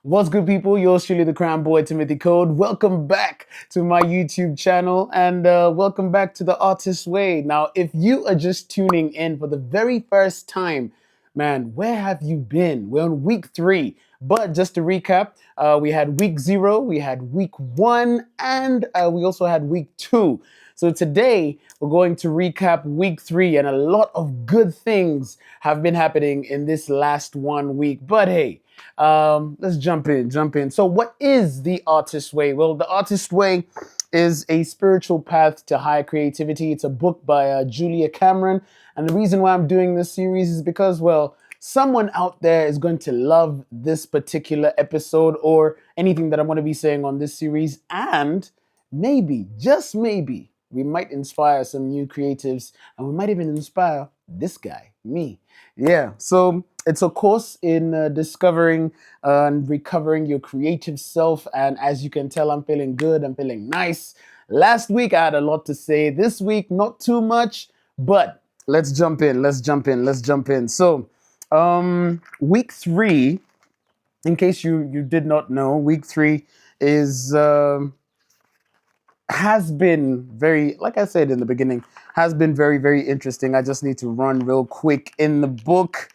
What's good, people? Yours truly, the crown boy, Timothy Code. Welcome back to my YouTube channel and welcome back to the Artist Way. Now, if you are just tuning in for the very first time, man, where have you been? We're on week 3. But just to recap, we had week 0, we had week 1, and we also had week 2. So today we're going to recap week 3, and a lot of good things have been happening in this last 1 week. But hey, let's jump in. So, what is the Artist Way? Well, the Artist Way is a spiritual path to higher creativity. It's a book by Julia Cameron, and the reason why I'm doing this series is because, well, someone out there is going to love this particular episode or anything that I'm going to be saying on this series, and maybe, just maybe, we might inspire some new creatives, and we might even inspire this guy, me. Yeah, so it's a course in discovering and recovering your creative self. And as you can tell, I'm feeling good, I'm feeling nice. Last week, I had a lot to say. This week, not too much, but let's jump in. So, week 3, in case you did not know, week 3 is has been very, like I said in the beginning, has been very interesting. I just need to run real quick in the book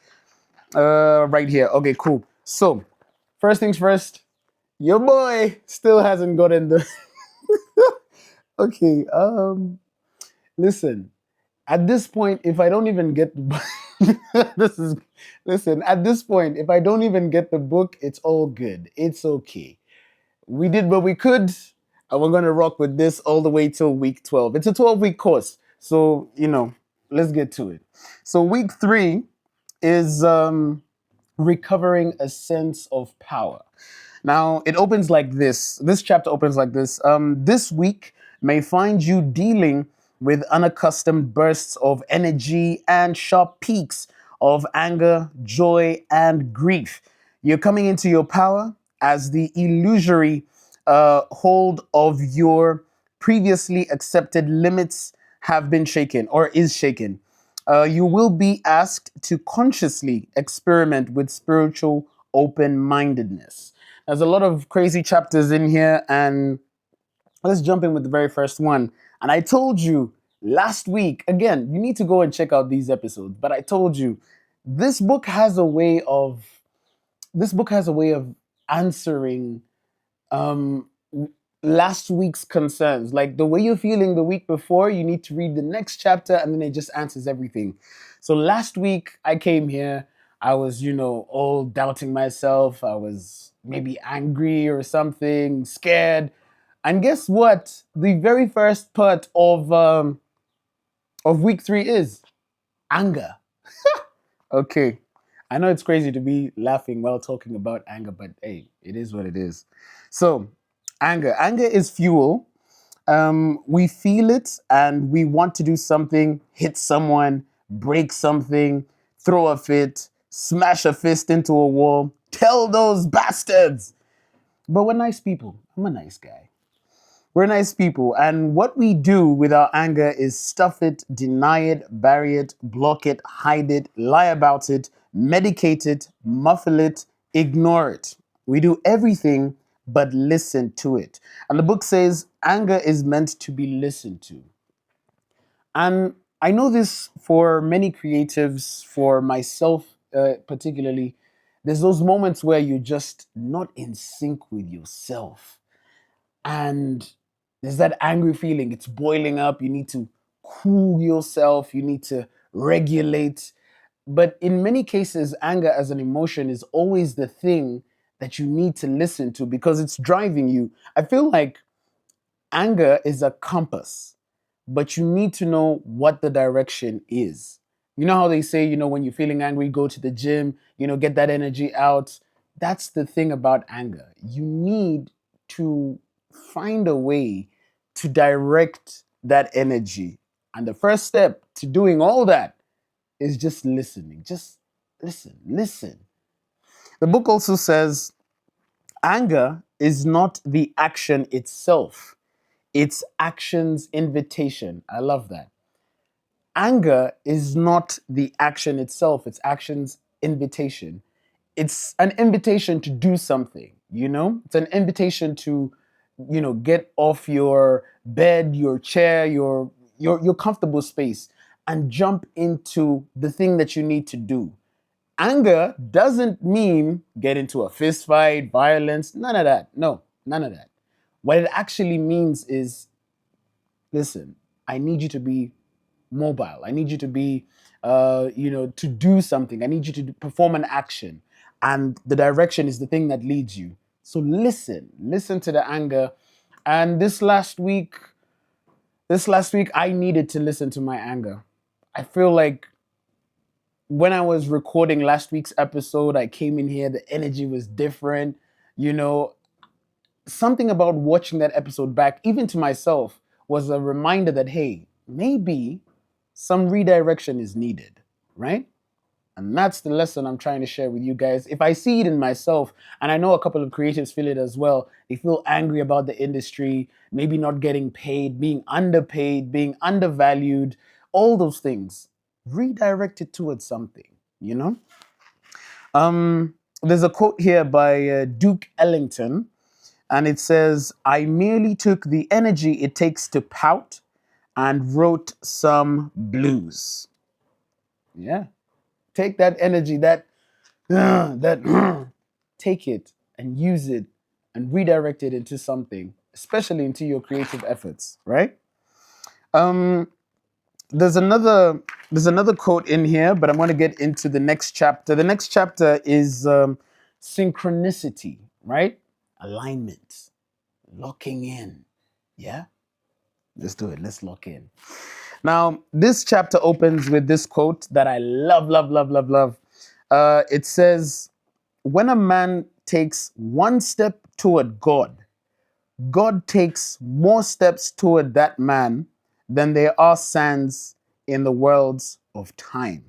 right here. Okay, cool. So, first things first, your boy still hasn't gotten the. Okay, listen. At this point, if I don't even get this is listen. At this point, if I don't even get the book, it's all good. It's okay. We did what we could, and we're gonna rock with this all the way till week 12. It's a 12-week course, so let's get to it. So week 3 is recovering a sense of power. Now, it opens like this. This chapter opens like this. This week may find you dealing with unaccustomed bursts of energy and sharp peaks of anger, joy, and grief. You're coming into your power as the illusory hold of your previously accepted limits have been shaken or is shaken. You will be asked to consciously experiment with spiritual open mindedness. There's a lot of crazy chapters in here, and let's jump in with the very first one. And I told you last week, again, you need to go and check out these episodes, but I told you this book has a way of answering um last week's concerns. Like the way you're feeling the week before, you need to read the next chapter and then it just answers everything. So last week I came here, I was, all doubting myself. I was maybe angry or something, scared. And guess what? The very first part of week 3 is anger. Okay. I know it's crazy to be laughing while talking about anger, but hey, it is what it is. So, anger. Anger is fuel. We feel it and we want to do something, hit someone, break something, throw a fit, smash a fist into a wall, tell those bastards. But we're nice people. I'm a nice guy. We're nice people. And what we do with our anger is stuff it, deny it, bury it, block it, hide it, lie about it, medicate it, muffle it, ignore it. We do everything but listen to it. And the book says anger is meant to be listened to. And I know this for many creatives, for myself particularly, there's those moments where you're just not in sync with yourself. And there's that angry feeling, it's boiling up. You need to cool yourself, you need to regulate. But in many cases, anger as an emotion is always the thing that you need to listen to because it's driving you. I feel like anger is a compass, but you need to know what the direction is. You know how they say, when you're feeling angry, go to the gym, get that energy out. That's the thing about anger. You need to find a way to direct that energy. And the first step to doing all that is just listening. Just listen. The book also says anger is not the action itself, it's action's invitation. I love that. Anger is not the action itself, it's action's invitation. it's an invitation to do something, you know? It's an invitation to, get off your bed, your chair, your comfortable space and jump into the thing that you need to do. Anger doesn't mean get into a fist fight, violence, none of that. No, none of that. What it actually means is, listen, I need you to be mobile. I need you to be, to do something. I need you to perform an action. And the direction is the thing that leads you. So listen to the anger. And this last week, I needed to listen to my anger. I feel like when I was recording last week's episode, I came in here, the energy was different. You know, something about watching that episode back, even to myself, was a reminder that, hey, maybe some redirection is needed, right? And that's the lesson I'm trying to share with you guys. If I see it in myself, and I know a couple of creatives feel it as well, they feel angry about the industry, maybe not getting paid, being underpaid, being undervalued, all those things. Redirect it towards something, you know? There's a quote here by Duke Ellington, and it says, I merely took the energy it takes to pout and wrote some blues. Yeah. Take that energy, take it and use it and redirect it into something, especially into your creative efforts, right? Um, there's another quote in here, but I'm going to get into the next chapter. The next chapter is synchronicity, right? Alignment, locking in. Yeah, let's do it. Let's lock in. Now, this chapter opens with this quote that I love, love, love, love, love. It says, when a man takes one step toward God, God takes more steps toward that man than there are sands in the worlds of time.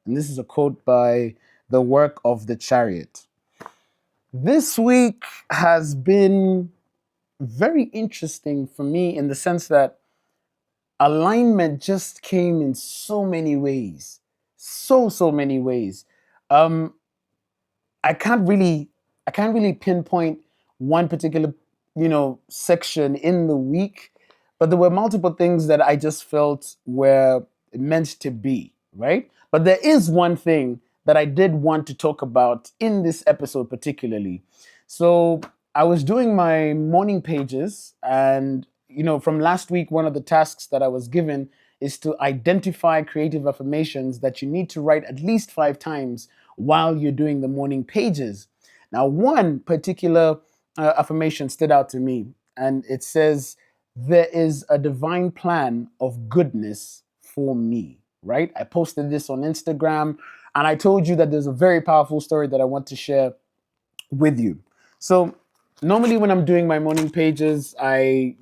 And this is a quote by The Work of the Chariot. This week has been very interesting for me in the sense that alignment just came in so many ways. So many ways. Um, I can't really I can't really pinpoint one particular, section in the week, but there were multiple things that I just felt were meant to be, right? But there is one thing that I did want to talk about in this episode particularly. So I was doing my morning pages, and from last week, one of the tasks that I was given is to identify creative affirmations that you need to write at least 5 times while you're doing the morning pages. Now, one particular affirmation stood out to me, and it says, there is a divine plan of goodness for me, right? I posted this on Instagram, and I told you that there's a very powerful story that I want to share with you. So, normally when I'm doing my morning pages, I,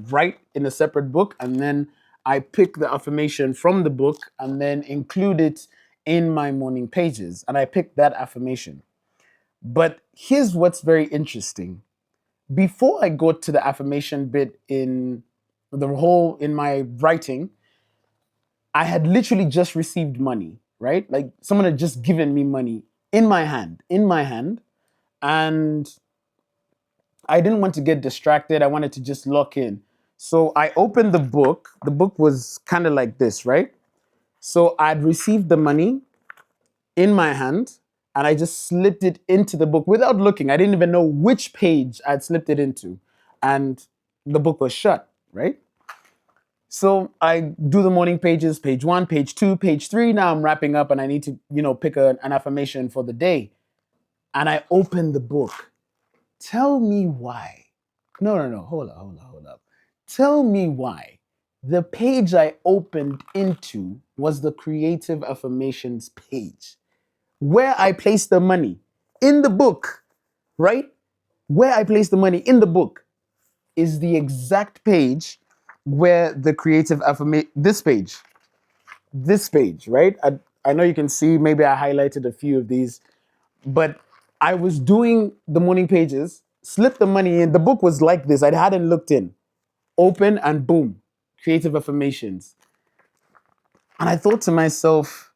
write in a separate book, and then I pick the affirmation from the book and then include it in my morning pages. And I pick that affirmation. But here's what's very interesting. Before I go to the affirmation bit in my writing, I had literally just received money, right? Like someone had just given me money in my hand, and I didn't want to get distracted. I wanted to just lock in. So I opened the book. The book was kind of like this, right? So I'd received the money in my hand, and I just slipped it into the book without looking. I didn't even know which page I'd slipped it into. And the book was shut, right? So I do the morning pages, page 1, page 2, page 3. Now I'm wrapping up and I need to, pick an affirmation for the day. And I open the book. Tell me why. No. Hold up. Tell me why. The page I opened into was the creative affirmations page, where I placed the money in the book, right? Where I placed the money in the book is the exact page where the creative affirmation, this page, right? I know you can see, maybe I highlighted a few of these, but I was doing the morning pages, slipped the money in. The book was like this. I hadn't looked in. Open and boom, creative affirmations. And I thought to myself,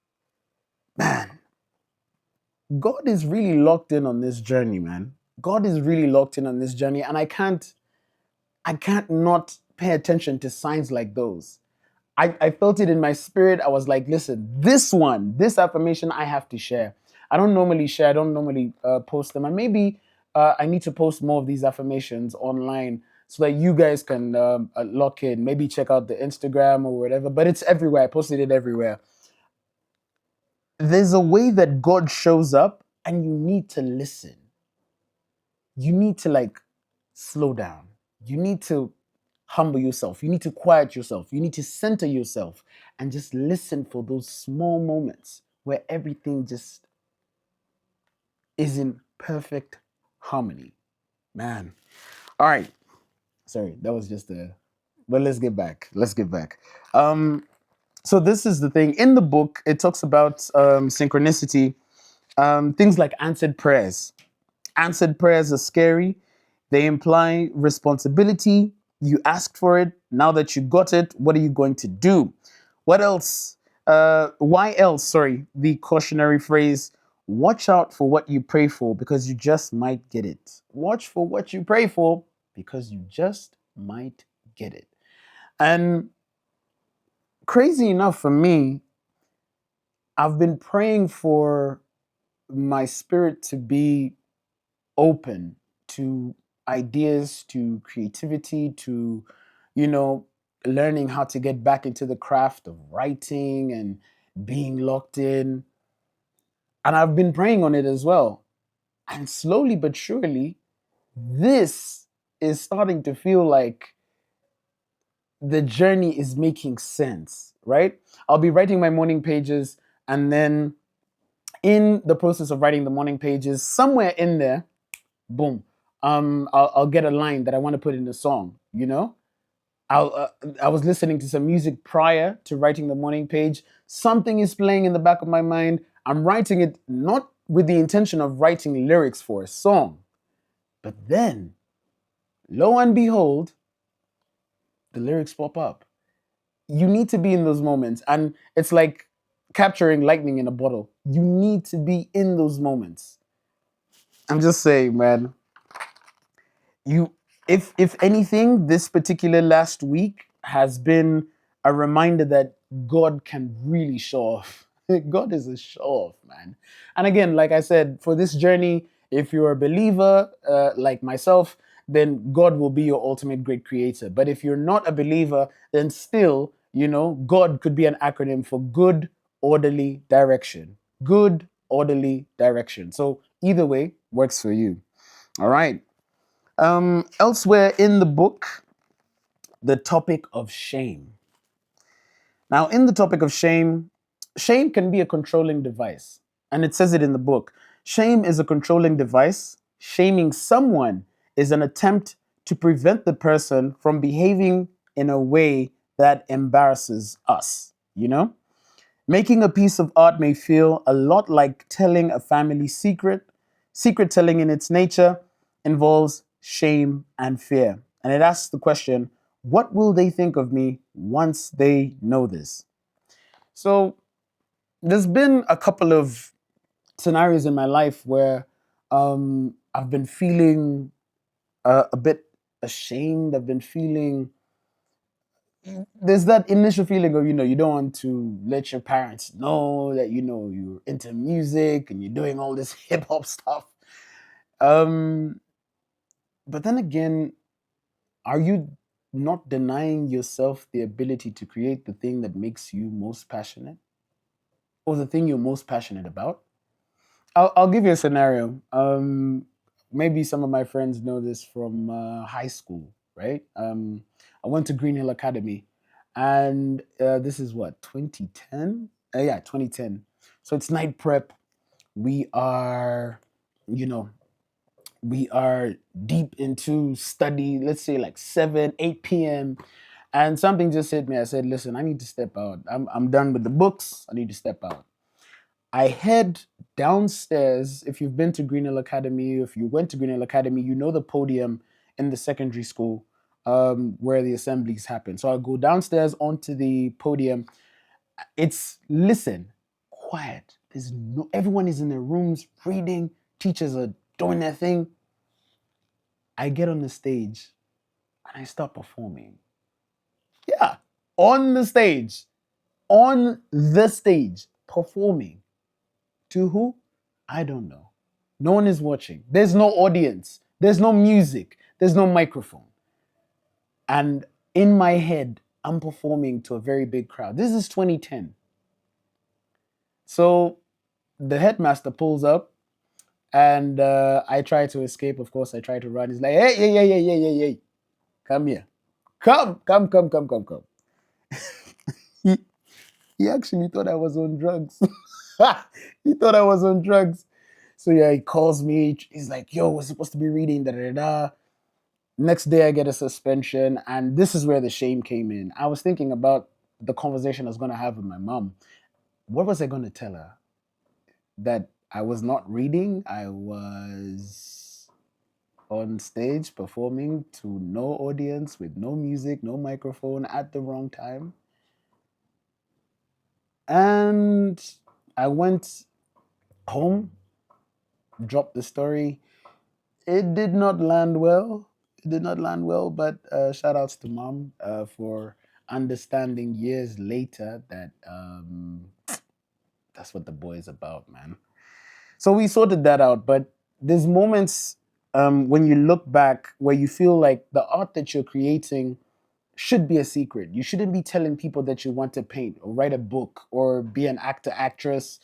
man, God is really locked in on this journey, man. God is really locked in on this journey, and I can't not pay attention to signs like those. I felt it in my spirit. I was like, listen, this affirmation I have to share. I don't normally share, I don't normally post them. And maybe I need to post more of these affirmations online so that you guys can lock in. Maybe check out the Instagram or whatever, but it's everywhere. I posted it everywhere. There's a way that God shows up, and you need to listen. You need to like slow down. You need to humble yourself. You need to quiet yourself. You need to center yourself and just listen for those small moments where everything just is in perfect harmony. Man. All right. Sorry, that was just a. But let's get back. Let's get back. Um, so this is the thing in the book. It talks about synchronicity, things like answered prayers. Answered prayers are scary. They imply responsibility. You asked for it. Now that you got it, what are you going to do? What else? Why else? Sorry, the cautionary phrase, watch out for what you pray for because you just might get it. Watch for what you pray for because you just might get it. And crazy enough for me, I've been praying for my spirit to be open to ideas, to creativity, to, you know, learning how to get back into the craft of writing and being locked in. And I've been praying on it as well. And slowly but surely, this is starting to feel like the journey is making sense, right? I'll be writing my morning pages, and then in the process of writing the morning pages, somewhere in there, boom, I'll get a line that I want to put in the song, you know. I was listening to some music prior to writing the morning page. Something is playing in the back of my mind. I'm writing it not with the intention of writing lyrics for a song, but then, lo and behold, the lyrics pop up. You need to be in those moments, and it's like capturing lightning in a bottle. You need to be in those moments. I'm just saying, man. You, if anything, this particular last week has been a reminder that God can really show off. God is a show off, man. And again, like I said, for this journey, if you're a believer like myself, then God will be your ultimate great creator. But if you're not a believer, then still, you know, God could be an acronym for good, orderly direction. Good, orderly direction. So either way works for you. All right. Elsewhere in the book, the topic of shame. Now, in the topic of shame, shame can be a controlling device. And it says it in the book. Shame is a controlling device. Shaming someone is an attempt to prevent the person from behaving in a way that embarrasses us, you know? Making a piece of art may feel a lot like telling a family secret. Secret telling, in its nature, involves shame and fear. And it asks the question, what will they think of me once they know this? So, there's been a couple of scenarios in my life where I've been feeling a bit ashamed. I've been feeling there's that initial feeling of, you don't want to let your parents know that, you're into music and you're doing all this hip hop stuff. Um, but then again, are you not denying yourself the ability to create the thing that makes you most passionate or the thing you're most passionate about? I'll give you a scenario. Maybe some of my friends know this from high school, right? I went to Green Hill Academy, and this is what, 2010? Yeah, 2010. So it's night prep. We are, you know, we are deep into study. Let's say like 7, 8 p.m. And something just hit me. I said, "Listen, I need to step out. I'm done with the books. I need to step out." I head downstairs. If you've been to Green Hill Academy, if you went to Green Hill Academy, you know the podium in the secondary school where the assemblies happen. So I go downstairs onto the podium. It's, listen, quiet. Everyone is in their rooms reading, teachers are doing their thing. I get on the stage and I start performing. Yeah, on the stage, performing. To who? I don't know. No one is watching. There's no audience. There's no music. There's no microphone. And in my head, I'm performing to a very big crowd. This is 2010. So the headmaster pulls up and I try to escape. Of course, I try to run. He's like, hey, hey, hey, hey, hey, hey, hey, come here. Come. He, he actually thought I was on drugs. He thought I was on drugs. So yeah, he calls me. He's like, yo, we're supposed to be reading, da da da. Next day, I get a suspension. And this is where the shame came in. I was thinking about the conversation I was going to have with my mom. What was I going to tell her? That I was not reading, I was on stage performing to no audience with no music, no microphone at the wrong time. And I went home, dropped the story. It did not land well. But shout outs to mom for understanding years later that that's what the boy is about, man. So we sorted that out. But there's moments when you look back where you feel like the art that you're creating should be a secret. You shouldn't be telling people that you want to paint or write a book or be an actor, actress,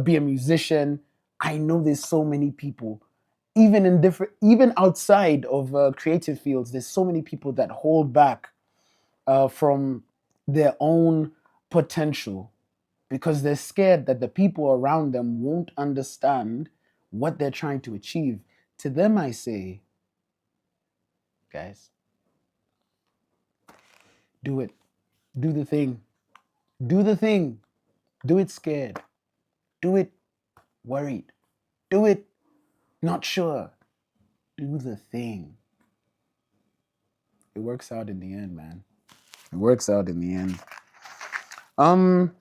be a musician. I know there's so many people, even outside of creative fields, there's so many people that hold back from their own potential because they're scared that the people around them won't understand what they're trying to achieve. To them, I say, guys, do it. Do the thing. Do the thing. Do it scared. Do it worried. Do it not sure. Do the thing. It works out in the end, man. It works out in the end. I'm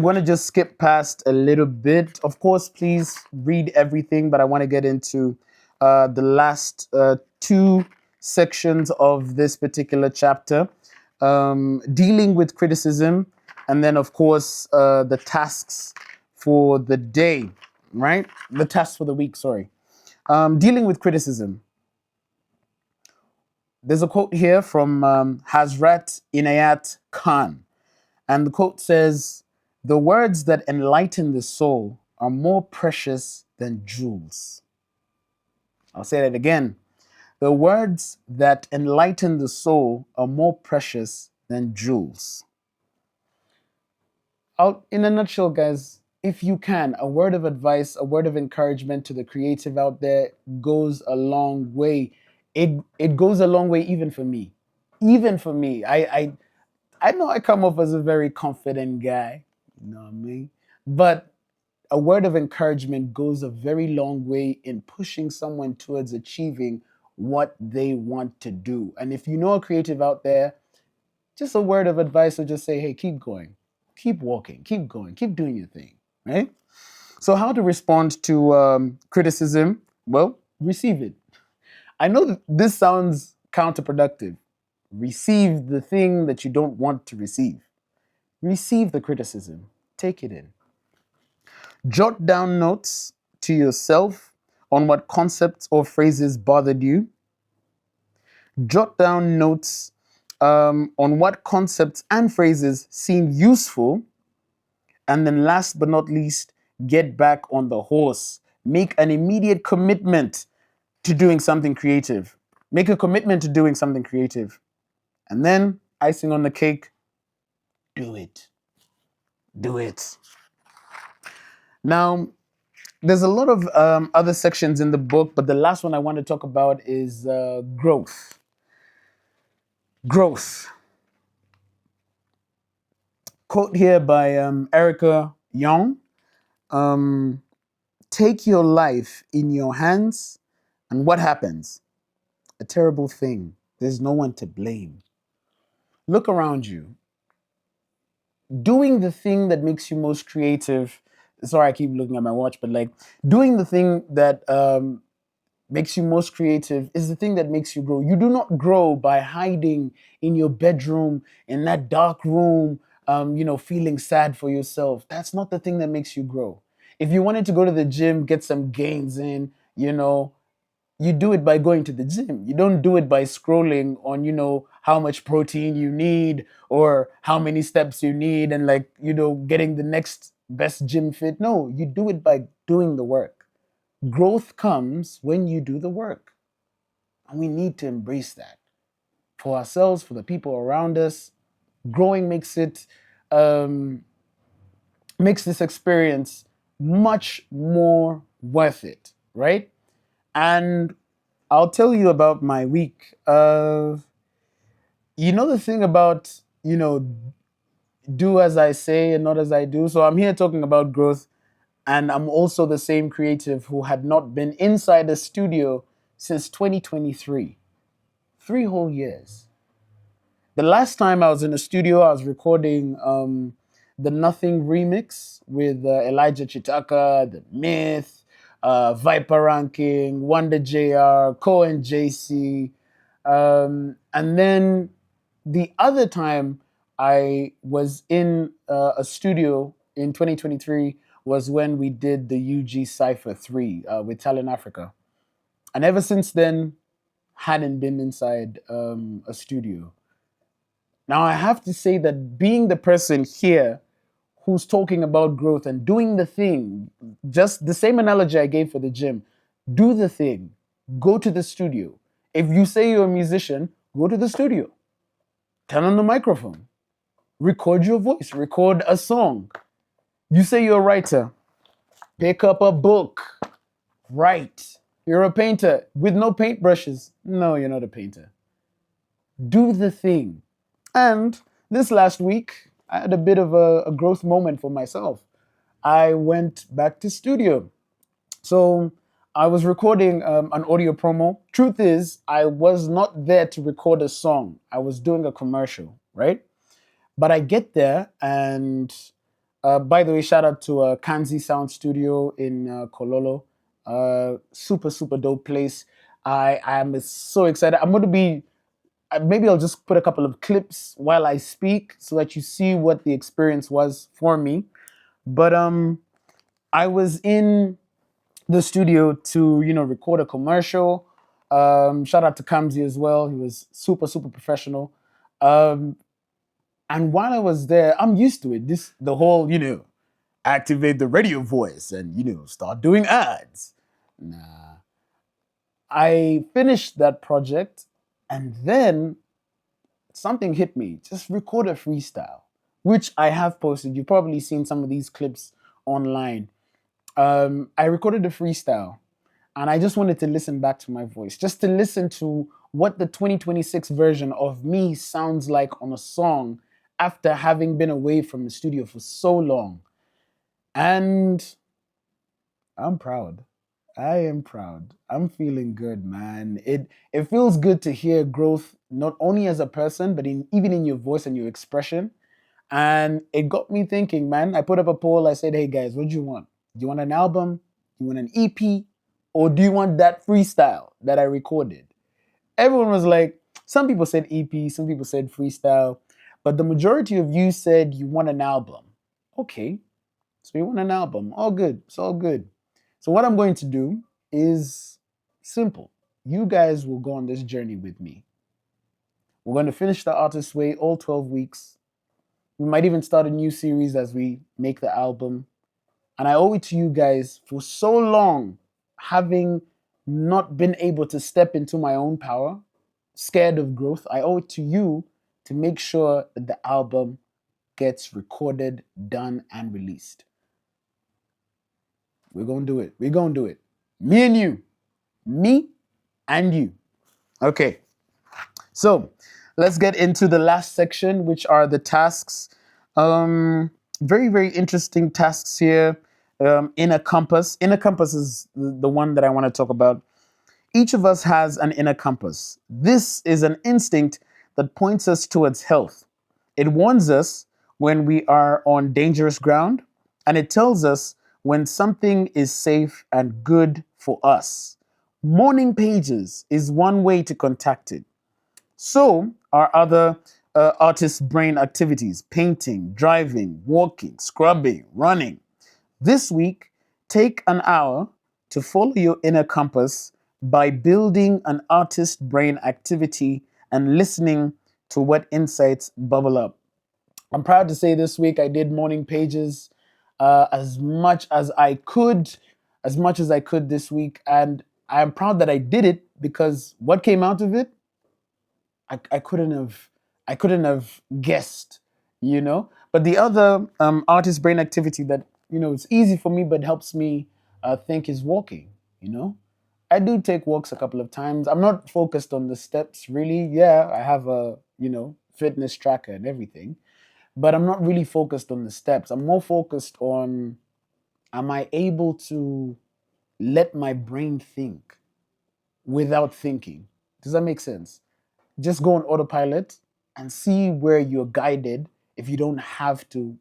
going to just skip past a little bit. Of course, please read everything, but I want to get into the last two sections of this particular chapter, dealing with criticism, and then, of course, the tasks for the day, right? The tasks for the week, sorry. Dealing with criticism. There's a quote here from Hazrat Inayat Khan. And the quote says, "The words that enlighten the soul are more precious than jewels." I'll say that again. The words that enlighten the soul are more precious than jewels. In a nutshell, guys, if you can, a word of advice, a word of encouragement to the creative out there goes a long way. It goes a long way even for me. Even for me. I know I come off as a very confident guy, you know what I mean? But a word of encouragement goes a very long way in pushing someone towards achieving what they want to do. And if you know a creative out there, just a word of advice will just say, hey, keep going, keep walking, keep going, keep doing your thing, right? So, how to respond to criticism? Well, receive it. I know that this sounds counterproductive. Receive the thing that you don't want to receive. Receive the criticism. Take it in. Jot down notes to yourself on what concepts or phrases bothered you. Jot down notes on what concepts and phrases seem useful. And then, last but not least, get back on the horse. Make an immediate commitment to doing something creative. Make a commitment to doing something creative. And then, icing on the cake, do it. Do it. Now, there's a lot of other sections in the book, but the last one I want to talk about is growth. Growth. Quote here by Erica Young. Take your life in your hands, and what happens? A terrible thing. There's no one to blame. Look around you. Doing the thing that makes you most creative, sorry, I keep looking at my watch, but like doing the thing that makes you most creative is the thing that makes you grow. You do not grow by hiding in your bedroom, in that dark room, feeling sad for yourself. That's not the thing that makes you grow. If you wanted to go to the gym, get some gains in, you do it by going to the gym. You don't do it by scrolling on, how much protein you need or how many steps you need and like, getting the next best gym fit. No, you do it by doing the work. Growth comes when you do the work. And we need to embrace that for ourselves, for the people around us. Growing um, makes this experience much more worth it, right? And I'll tell you about my week. The thing about, do as I say and not as I do. So I'm here talking about growth, and I'm also the same creative who had not been inside the studio since 2023. 3 whole years. The last time I was in a studio, I was recording the Nothing remix with Elijah Chitaka, The Myth, Viper Ranking, Wonder JR, Cohen JC. And then the other time I was in a studio in 2023 was when we did the UG Cypher 3 with Talent Africa. And ever since then, hadn't been inside a studio. Now, I have to say that being the person here who's talking about growth and doing the thing, just the same analogy I gave for the gym, do the thing, go to the studio. If you say you're a musician, go to the studio, turn on the microphone, record your voice, record a song. You say you're a writer, pick up a book, write. You're a painter with no paintbrushes. No, you're not a painter. Do the thing. And this last week, I had a bit of a growth moment for myself. I went back to studio. So I was recording an audio promo. Truth is, I was not there to record a song. I was doing a commercial, right? But I get there, and by the way, shout out to Kanzi Sound Studio in Kololo. Super, super dope place. I am so excited. I'm going to be maybe I'll just put a couple of clips while I speak so that you see what the experience was for me. But I was in the studio to record a commercial. Shout out to Kamzi as well. He was super super professional. Um, and while I was there, I'm used to it. The whole activate the radio voice and start doing ads. Nah, I finished that project, and then something hit me. Just record a freestyle, which I have posted. You've probably seen some of these clips online. I recorded a freestyle, and I just wanted to listen back to my voice, just to listen to what the 2026 version of me sounds like on a song after having been away from the studio for so long. And I'm proud. I am proud. I'm feeling good, man. It feels good to hear growth not only as a person, but even in your voice and your expression. And it got me thinking, man. I put up a poll. I said, "Hey guys, what do you want? Do you want an album? Do you want an EP? Or do you want that freestyle that I recorded?" Everyone was like, some people said EP, some people said freestyle, but the majority of you said you want an album. Okay, so you want an album. All good. It's all good. So what I'm going to do is simple. You guys will go on this journey with me. We're going to finish the Artist's Way all 12 weeks. We might even start a new series as we make the album. And I owe it to you guys for so long, having not been able to step into my own power, scared of growth. I owe it to you to make sure that the album gets recorded, done, and released. We're going to do it. We're going to do it. Me and you. Me and you. Okay. So let's get into the last section, which are the tasks. Very, very interesting tasks here. Inner compass. Inner compass is the one that I want to talk about. Each of us has an inner compass. This is an instinct that points us towards health. It warns us when we are on dangerous ground, and it tells us when something is safe and good for us. Morning pages is one way to contact it. So are other artist brain activities: painting, driving, walking, scrubbing, running. This week, take an hour to follow your inner compass by building an artist brain activity and listening to what insights bubble up. I'm proud to say this week I did morning pages as much as I could, this week. And I'm proud that I did it because what came out of it, I couldn't have guessed, you know. But the other artist brain activity that it's easy for me but helps me think is walking. You know, I do take walks a couple of times. I'm not focused on the steps really. Yeah, I have a fitness tracker and everything, but I'm not really focused on the steps. I'm more focused on, am I able to let my brain think without thinking? Does that make sense? Just go on autopilot and see where you're guided if you don't have to,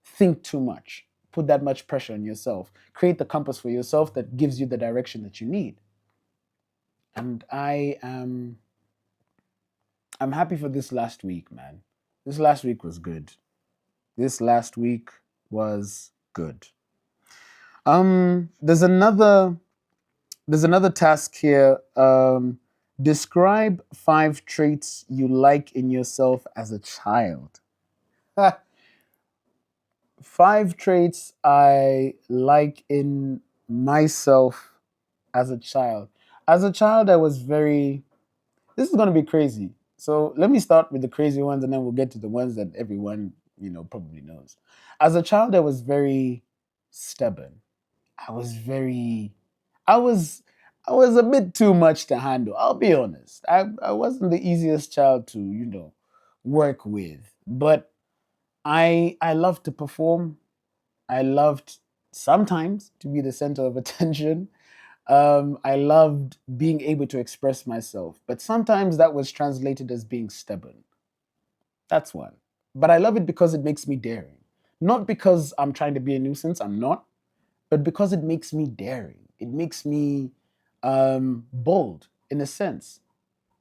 think too much, put that much pressure on yourself. Create the compass for yourself that gives you the direction that you need. And I'm happy for this last week, man. This last week was good. This last week was good. There's another task here. Describe 5 traits you like in yourself as a child. 5 traits I like in myself as a child. As a child, I was very. This is going to be crazy. So let me start with the crazy ones, and then we'll get to the ones that everyone probably knows. As a child, I was very stubborn. I was very. I was. I was a bit too much to handle. I'll be honest. I wasn't the easiest child to work with, but I loved to perform. I loved sometimes to be the center of attention. I loved being able to express myself, but sometimes that was translated as being stubborn. That's one. But I love it because it makes me daring. Not because I'm trying to be a nuisance, I'm not, but because it makes me daring. It makes me bold in a sense.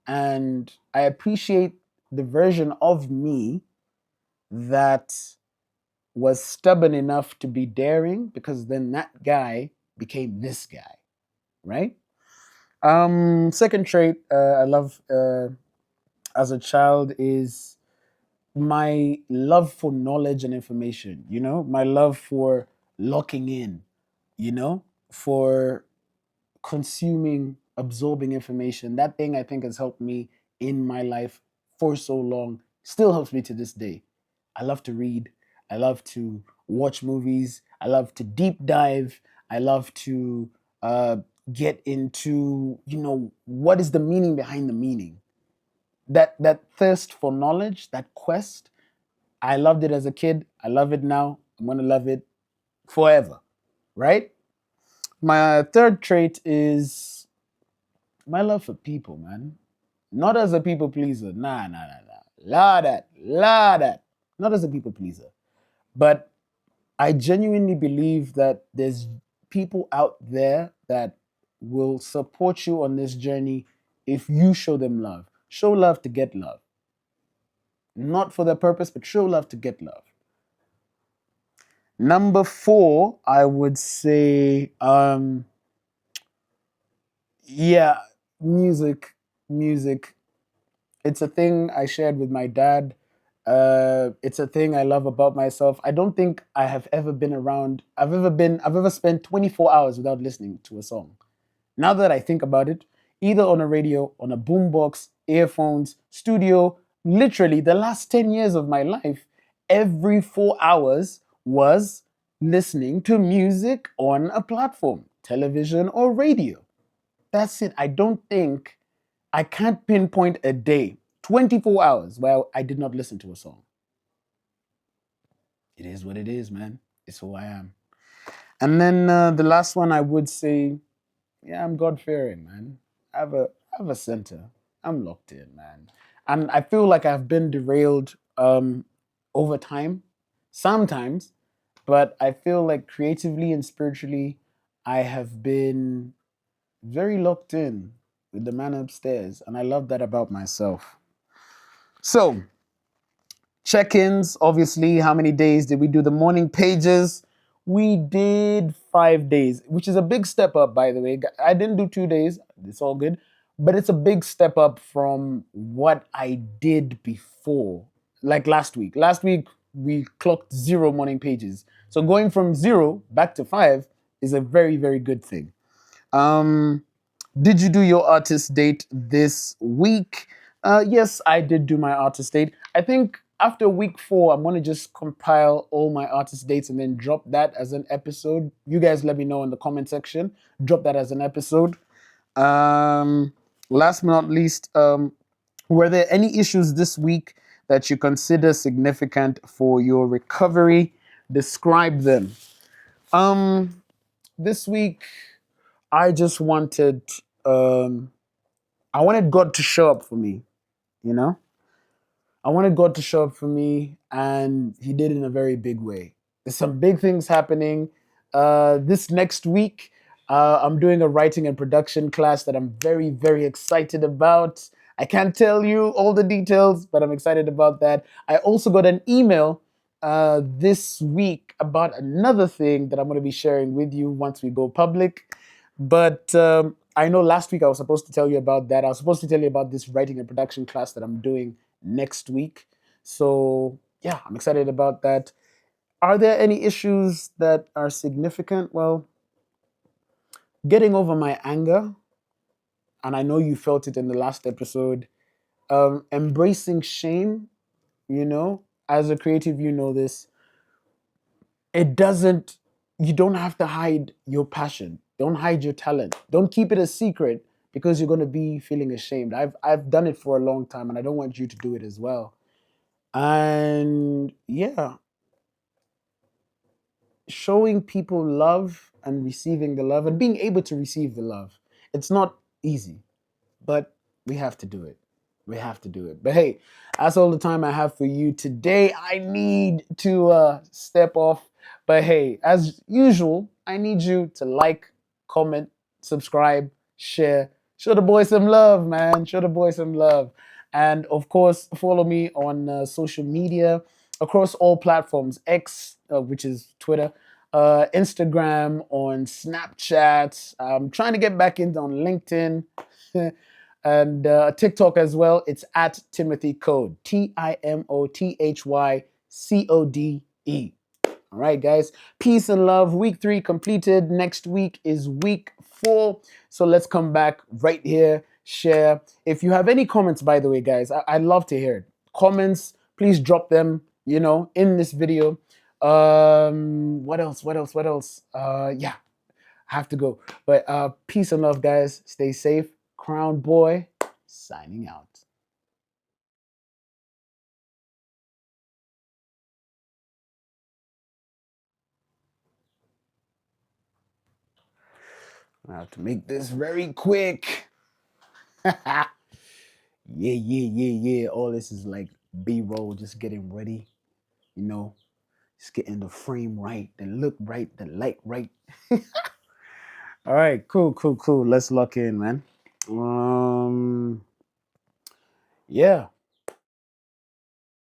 And I appreciate the version of me that was stubborn enough to be daring, because then that guy became this guy, right? Second trait I love as a child is my love for knowledge and information. My love for locking in. For consuming, absorbing information. That thing I think has helped me in my life for so long. Still helps me to this day. I love to read. I love to watch movies. I love to deep dive. I love to uh, get into, what is the meaning behind the meaning. That thirst for knowledge, that quest. I loved it as a kid. I love it now. I'm gonna love it forever. Right? My third trait is my love for people, man. Not as a people pleaser. Nah, nah, nah, nah. La that. Not as a people pleaser. But I genuinely believe that there's people out there that will support you on this journey if you show them love. Show love to get love. Not for their purpose, but show love to get love. Number 4, I would say, yeah, music. Music. It's a thing I shared with my dad. It's a thing I love about myself. I don't think I have ever been around. I've ever spent 24 hours without listening to a song. Now that I think about it, either on a radio, on a boombox, earphones, studio, literally the last 10 years of my life, every 4 hours was listening to music on a platform, television or radio. That's it. I can't pinpoint a day, 24 hours, where I did not listen to a song. It is what it is, man. It's who I am. And then the last one I would say, yeah, I'm God fearing, man. I have a center. I'm locked in, man. And I feel like I've been derailed over time, sometimes, but I feel like creatively and spiritually, I have been very locked in with the man upstairs, and I love that about myself. So, check ins, obviously, how many days did we do the morning pages? We did 5 days, which is a big step up, by the way. I didn't do 2 days, it's all good, but it's a big step up from what I did before. Like last week. Last week, we clocked 0 morning pages. So going from 0 back to 5 is a very, very good thing. Um, did you do your artist date this week? Yes, I did do my artist date. I think after week 4, I'm gonna just compile all my artist dates and then drop that as an episode. You guys let me know in the comment section. Drop that as an episode. Um, last but not least, were there any issues this week that you consider significant for your recovery? Describe them. Um, this week, I just wanted um I wanted God to show up for me, you know? I wanted God to show up for me, and He did in a very big way. There's some big things happening. This next week, I'm doing a writing and production class that I'm very, very excited about. I can't tell you all the details, but I'm excited about that. I also got an email this week about another thing that I'm going to be sharing with you once we go public. But I know last week I was supposed to tell you about that. I was supposed to tell you about this writing and production class that I'm doing next week. So, yeah, I'm excited about that. Are there any issues that are significant? Well, getting over my anger, and I know you felt it in the last episode, embracing shame, you know, as a creative, you know this. It doesn't, you don't have to hide your passion. Don't hide your talent. Don't keep it a secret because you're going to be feeling ashamed. I've done it for a long time, and I don't want you to do it as well. And yeah, showing people love and receiving the love and being able to receive the love. It's not easy, but we have to do it. We have to do it. But hey, that's all the time I have for you today. I need to step off. But hey, as usual, I need you to like, comment, subscribe, share. Show the boy some love, man. Show the boy some love. And of course, follow me on social media across all platforms: X, which is Twitter, Instagram, on Snapchat. I'm trying to get back in on LinkedIn. And TikTok as well. It's at TimothyCODE. TimothyCode. All right, guys. Peace and love. Week 3 completed. Next week is week 4. So let's come back right here, share. If you have any comments, by the way, guys, I'd love to hear it. Comments, please drop them, you know, in this video. What else? What else? What else? Yeah, I have to go. But peace and love, guys. Stay safe. Crown Boy, signing out. I have to make this very quick. Yeah, yeah, yeah, yeah. All this is like B-roll, just getting ready, you know, just getting the frame right, the look right, the light right. All right, cool, cool, cool. Let's lock in, man. Um, yeah.